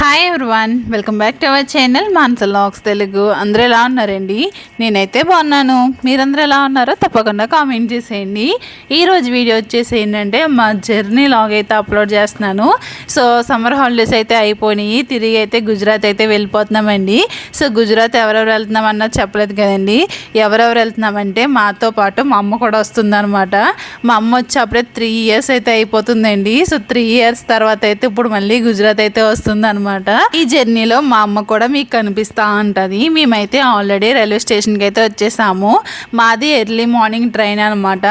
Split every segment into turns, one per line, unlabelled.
Hi everyone, welcome back to our channel Manasa vlogs Telugu. అందరూ ఎలా ఉన్నారండి? నేనైతే బాగున్నాను. మీరందరూ ఎలా ఉన్నారో తప్పకుండా కామెంట్ చేసేయండి. ఈరోజు వీడియో వచ్చేసి ఏంటంటే మా జర్నీ లాగ్ అయితే అప్లోడ్ చేస్తున్నాను. సో సమ్మర్ హాలిడేస్ అయితే అయిపోయినాయి, తిరిగి అయితే గుజరాత్ అయితే వెళ్ళిపోతున్నామండి. సో గుజరాత్ ఎవరెవరు వెళ్తున్నాం అన్నది చెప్పలేదు కదండి. ఎవరెవరు వెళ్తున్నామంటే మాతో పాటు మా అమ్మ కూడా వస్తుందన్నమాట. మా అమ్మ వచ్చి అప్పుడే 3 years అయితే అయిపోతుందండి. సో 3 years తర్వాత అయితే ఇప్పుడు మళ్ళీ గుజరాత్ అయితే వస్తుంది అనమాట. ఈ జర్నీలో మా అమ్మ కూడా మీకు కనిపిస్తూ ఉంటుంది. మేమైతే ఆల్రెడీ రైల్వే స్టేషన్కి అయితే వచ్చేసాము. మాది ఎర్లీ మార్నింగ్ ట్రైన్ అనమాట.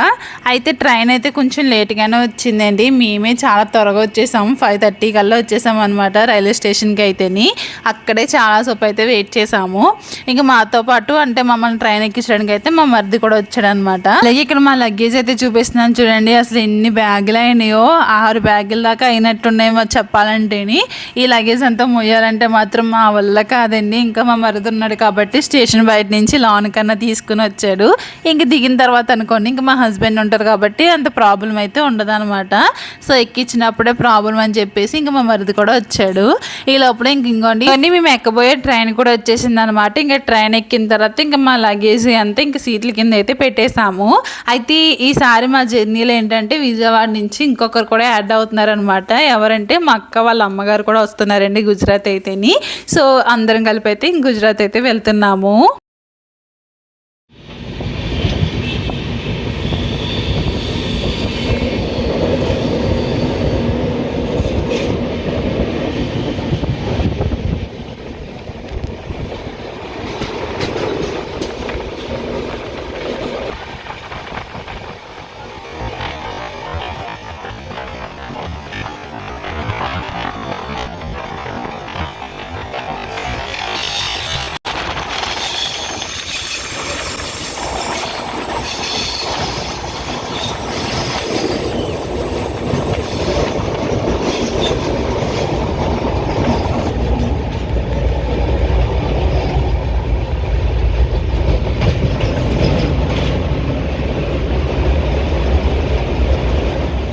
అయితే ట్రైన్ అయితే కొంచెం లేట్గానే వచ్చిందండి. మేమే చాలా త్వరగా వచ్చేసాము. 5:30 కల్లా వచ్చేసాము అనమాట రైల్వే స్టేషన్కి అయితేని. అక్కడే చాలా సేపు అయితే వెయిట్ చేసాము. ఇంకా మాతో పాటు అంటే మమ్మల్ని ట్రైన్ ఎక్కించడానికి అయితే మా మరిది కూడా వచ్చాడు అనమాట. అలాగే ఇక్కడ మా లగేజ్ అయితే చూపిస్తున్నాను చూడండి. అసలు ఎన్ని బ్యాగులు అయినాయో, 6 బ్యాగుల దాకా అయినట్టున్నాయో చెప్పాలంటేని. ఈ లగేజ్ అంతా మొయ్యాలంటే మాత్రం మా వల్ల కాదండి. ఇంకా మా మరిది ఉన్నాడు కాబట్టి స్టేషన్ బయట నుంచి లాన్ కన్నా తీసుకుని వచ్చాడు. ఇంక దిగిన తర్వాత అనుకోండి ఇంకా మా హస్బెండ్ ఉంటారు కాబట్టి అంత ప్రాబ్లం అయితే ఉండదు అనమాట. సో ఎక్కించినప్పుడే ప్రాబ్లం అని చెప్పేసి ఇంకా మా మరిది కూడా వచ్చాడు. ఈ లోపల ఇంకోండి మేము ఎక్కబోయే ట్రైన్ కూడా వచ్చేసింది అనమాట. ఇంకా ట్రైన్ ఎక్కిన తర్వాత ఇంకా మా లగేజ్ అంతా ఇంకా సీట్ల కింద అయితే పెట్టేశాము. అయితే ఈసారి మా జర్నీలో ఏంటంటే విజయవాడ నుంచి ఇంకొకరు కూడా యాడ్ అవుతున్నారు అనమాట. ఎవరంటే మా అక్క వాళ్ళ అమ్మగారు కూడా వస్తున్నారండి గుజరాత్ అయితేని. సో అందరం కలిపి అయితే గుజరాత్ అయితే వెళ్తున్నాము.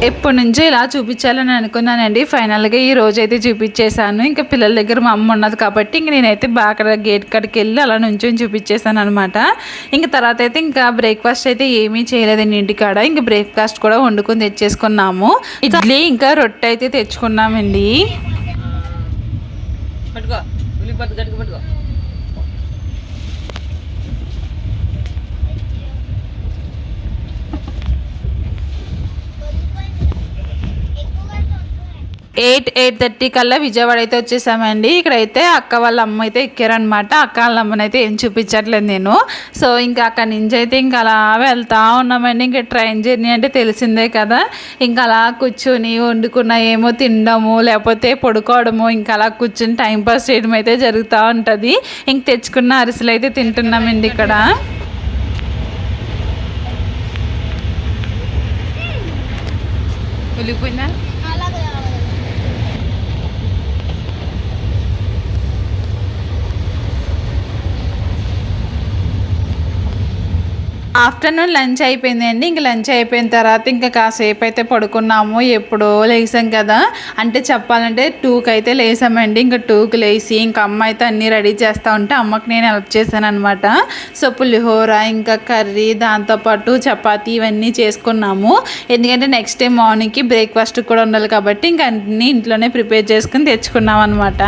ఎప్పటి నుంచో ఇలా చూపించాలని అనుకున్నానండి. ఫైనల్గా ఈ రోజు అయితే చూపించేశాను. ఇంకా పిల్లల దగ్గర మా అమ్మ ఉన్నది కాబట్టి ఇంక నేనైతే బాగా గేట్ కాడికి వెళ్ళి అలా నుంచి చూపించేశాను అనమాట. ఇంక తర్వాత అయితే ఇంకా బ్రేక్ఫాస్ట్ అయితే ఏమీ చేయలేదండి ఇంటికాడ. ఇంకా బ్రేక్ఫాస్ట్ కూడా వండుకొని తెచ్చేసుకున్నాము. ఇడ్లీ ఇంకా రొట్టె అయితే తెచ్చుకున్నామండి. 8:30 కల్లా విజయవాడ అయితే వచ్చేసామండి. ఇక్కడైతే అక్క వాళ్ళ అమ్మ అయితే ఎక్కారనమాట. అక్క వాళ్ళ అమ్మని అయితే ఏం చూపించట్లేదు నేను. సో ఇంకా అక్కడి నుంచి అయితే ఇంకా అలా వెళ్తూ ఉన్నామండి. ఇంకా ట్రైన్ జర్నీ అంటే తెలిసిందే కదా. ఇంకా అలా కూర్చొని వండుకున్న ఏమో తినడము, లేకపోతే పడుకోవడము, ఇంకా అలా కూర్చొని టైంపాస్ చేయడం అయితే జరుగుతూ ఉంటుంది. ఇంక తెచ్చుకున్న అరిసెలు అయితే తింటున్నామండి ఇక్కడ. వెళ్ళిపోయిందా? ఆఫ్టర్నూన్ లంచ్ అయిపోయిందండి. ఇంక లంచ్ అయిపోయిన తర్వాత ఇంకా కాసేపు అయితే పడుకున్నాము. ఎప్పుడో లేసాం కదా, అంటే చెప్పాలంటే 2కి అయితే లేసామండి. ఇంకా 2కి లేసి ఇంకా అమ్మ అయితే అన్నీ రెడీ చేస్తూ ఉంటే అమ్మకి నేను హెల్ప్ చేశాను అనమాట. సో పులిహోర ఇంకా కర్రీ, దాంతోపాటు చపాతీ ఇవన్నీ చేసుకున్నాము. ఎందుకంటే నెక్స్ట్ డే మార్నింగ్కి బ్రేక్ఫాస్ట్ కూడా ఉండాలి కాబట్టి ఇంకా అన్నీ ఇంట్లోనే ప్రిపేర్ చేసుకుని తెచ్చుకున్నాం అనమాట.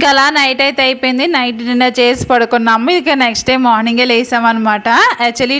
ఇంకా అలా నైట్ అయితే అయిపోయింది. నైట్ డిన్నర్ చేసి పడుకున్నాము. ఇక నెక్స్ట్ డే మార్నింగే లేసామన్నమాట. యాక్చువల్లీ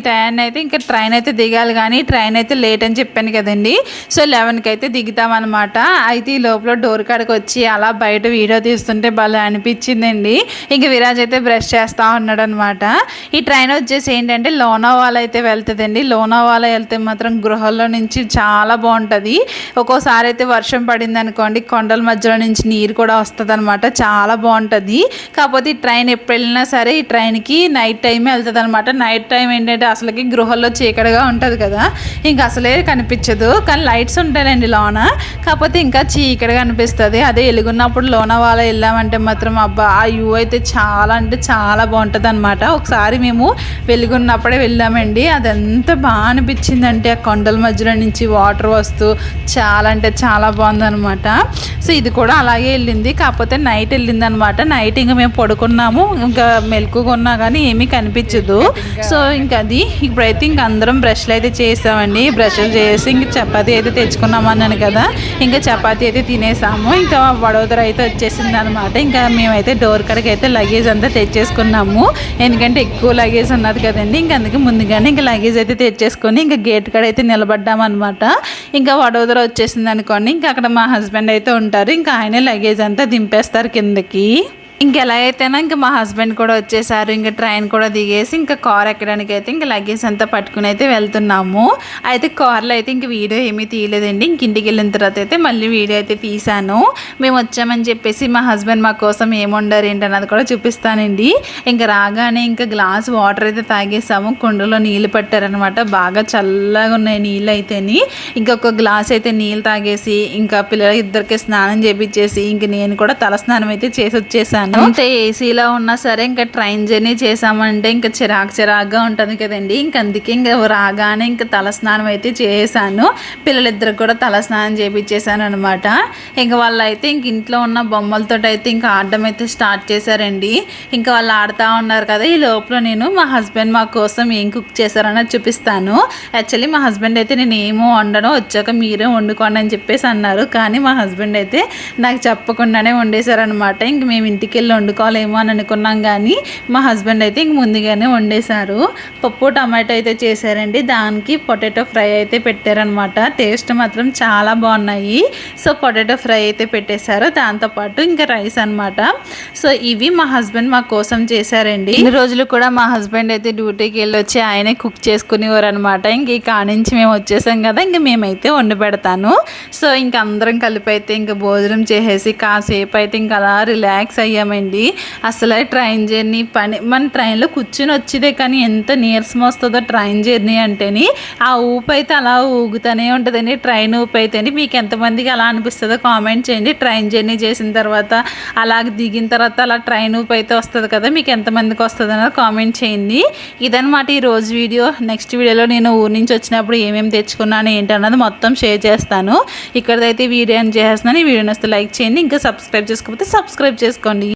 ట్రైన్ అయితే దిగాలి, కానీ ట్రైన్ అయితే లేట్ అని చెప్పాను కదండి. సో 11కి అయితే దిగుతామన్నమాట. అయితే ఈ లోపల డోర్ కాడికి వచ్చి అలా బయట వీడియో తీస్తుంటే భలే అనిపించిందండి. ఇంక విరాజ్ అయితే బ్రష్ చేస్తూ ఉన్నాడు అనమాట. ఈ ట్రైన్ వచ్చేసి ఏంటంటే లోనావాలా అయితే వెళ్తుందండి. లోనావాలా వెళ్తే మాత్రం గృహంలో నుంచి చాలా బాగుంటుంది. ఒక్కోసారి అయితే వర్షం పడింది అనుకోండి, కొండల మధ్యలో నుంచి నీరు కూడా వస్తుంది అనమాట. చాలా బాగుంటుంది. కాకపోతే ఈ ట్రైన్ ఎప్పుడు వెళ్ళినా సరే ఈ ట్రైన్కి నైట్ టైమే వెళ్తుంది అనమాట. నైట్ టైం ఏంటంటే అసలుకి గృహంలో చీకటిగా ఉంటుంది కదా, ఇంకా అసలే కనిపించదు. కానీ లైట్స్ ఉంటాయండి లోన, కాకపోతే ఇంకా చీకటిగా అనిపిస్తుంది. అదే వెలుగున్నప్పుడు లోనావాలా వెళ్ళామంటే మాత్రం అబ్బా ఆ వ్యూ అయితే చాలా అంటే చాలా బాగుంటుంది అనమాట. ఒకసారి మేము వెలుగున్నప్పుడే వెళ్ళామండి. అదంతా బాగా అనిపించిందంటే ఆ కొండల మధ్యలో నుంచి వాటర్ వస్తూ చాలా అంటే చాలా బాగుందనమాట. సో ఇది కూడా అలాగే వెళ్ళింది, కాకపోతే నైట్ వెళ్ళింది అనమాట. నైట్ ఇంకా మేము పడుకున్నాము, ఇంకా మెలకుగా ఉన్నా కానీ ఏమీ కనిపించదు. సో ఇంకా అది ఇప్పుడైతే ఇంక అందరం బ్రష్లు అయితే చేసామండి. బ్రష్లు చేసి ఇంక చపాతీ అయితే తెచ్చుకున్నామన్నాను కదా, ఇంకా చపాతీ అయితే తినేసాము. ఇంకా వడోదర అయితే వచ్చేసింది అనమాట. ఇంకా మేమైతే డోర్ కడకి అయితే లగేజ్ అంతా తెచ్చేసుకున్నాము, ఎందుకంటే ఎక్కువ లగేజ్ ఉన్నది కదండి. ఇంక అందుకే ముందుగానే ఇంకా లగేజ్ అయితే తెచ్చేసుకొని ఇంకా గేట్ కాడ అయితే నిలబడ్డామన్నమాట. ఇంకా వడోదర వచ్చేసింది అనుకోండి, ఇంకా అక్కడ మా హస్బెండ్ అయితే ఉంటారు. ఇంకా ఆయనే లగేజ్ అంతా దింపేస్తారు కిందకి. ఇంకెలా అయితేనా ఇంకా మా హస్బెండ్ కూడా వచ్చేసారు. ఇంకా ట్రైన్ కూడా దిగేసి ఇంకా కార్ ఎక్కడానికి అయితే ఇంకా లగేజ్ అంతా పట్టుకుని అయితే వెళ్తున్నాము. అయితే కార్లో అయితే ఇంక వీడియో ఏమీ తీయలేదండి. ఇంక ఇంటికి వెళ్ళిన తర్వాత అయితే మళ్ళీ వీడియో అయితే తీసాను. మేము వచ్చామని చెప్పేసి మా హస్బెండ్ మా కోసం ఏముండారు ఏంటన్నది కూడా చూపిస్తానండి. ఇంకా రాగానే ఇంకా గ్లాస్ వాటర్ అయితే తాగేసాము. కుండలో నీళ్ళు పట్టారనమాట, బాగా చల్లగా ఉన్నాయి నీళ్ళు అయితేని. ఇంకొక గ్లాస్ అయితే నీళ్ళు తాగేసి ఇంకా పిల్లల ఇద్దరికి స్నానం చేపించేసి ఇంక నేను కూడా తల స్నానం అయితే చేసి వచ్చేసాను. అంతే ఏసీలో ఉన్నా సరే ఇంకా ట్రైన్ జర్నీ చేసామంటే ఇంకా చిరాకుగా ఉంటుంది కదండి. ఇంక అందుకే ఇంకా రాగానే ఇంకా తలస్నానం అయితే చేసాను. పిల్లలిద్దరికి కూడా తలస్నానం చేపించేసాను అనమాట. ఇంకా వాళ్ళు అయితే ఇంక ఇంట్లో ఉన్న బొమ్మలతో అయితే ఇంకా ఆడడం అయితే స్టార్ట్ చేశారండి. ఇంకా వాళ్ళు ఆడుతూ ఉన్నారు కదా, ఈ లోపల నేను మా హస్బెండ్ మా కోసం ఏం కుక్ చేశారన్నది చూపిస్తాను. యాక్చువల్లీ మా హస్బెండ్ అయితే నేను ఏమో వండను, వచ్చాక మీరే వండుకోండి అని చెప్పేసి అన్నారు. కానీ మా హస్బెండ్ అయితే నాకు చెప్పకుండానే వండేశారనమాట. ఇంక మేము ఇంటికి వెళ్ళి వండుకోవాలేమో అని అనుకున్నాం, కానీ మా హస్బెండ్ అయితే ఇంక ముందుగానే వండేశారు. పప్పు టమాటో అయితే చేశారండి, దానికి పొటాటో ఫ్రై అయితే పెట్టారనమాట. టేస్ట్ మాత్రం చాలా బాగున్నాయి. సో పొటాటో ఫ్రై అయితే పెట్టేశారు, దాంతోపాటు ఇంకా రైస్ అనమాట. సో ఇవి మా హస్బెండ్ మా కోసం చేశారండి. ఇన్ని రోజులు కూడా మా హస్బెండ్ అయితే డ్యూటీకి వెళ్ళి వచ్చి ఆయనే కుక్ చేసుకునేవారు అనమాట. ఇంక ఈ కానించి మేము వచ్చేసాం కదా, ఇంక మేమైతే వండి పెడతాను. సో ఇంక అందరం కలిపి అయితే ఇంకా భోజనం చేసేసి కాసేపు అయితే ఇంకా అలా రిలాక్స్ అయ్యామండి. అసలు ట్రైన్ జర్నీ మన ట్రైన్లో కూర్చుని వచ్చేదే, కానీ ఎంత నీరసం వస్తుందో ట్రైన్ జర్నీ అంటేని. ఆ ఊపు అయితే అలా ఊగుతూనే ఉంటుందండి ట్రైన్ ఊపు అయితేని. మీకు ఎంతమందికి అలా అనిపిస్తుందో కామెంట్ చేయండి. ట్రైన్ జర్నీ చేసిన తర్వాత అలాగే దిగిన తర్వాత అలా ట్రైన్ ఊపు అయితే వస్తుంది కదా, మీకు ఎంతమందికి వస్తుంది అన్నది కామెంట్ చేయండి. ఇదనమాట ఈరోజు వీడియో. నెక్స్ట్ వీడియోలో నేను ఊరి నుంచి వచ్చినప్పుడు ఏమేమి తెచ్చుకున్నాను ఏంటన్నది మొత్తం షేర్ చేస్తాను. ఇక్కడైతే వీడియో చేస్తున్నాను. ఈ వీడియో వస్తే లైక్ చేయండి, ఇంకా సబ్స్క్రైబ్ చేసుకోకపోతే సబ్స్క్రైబ్ చేసుకోండి.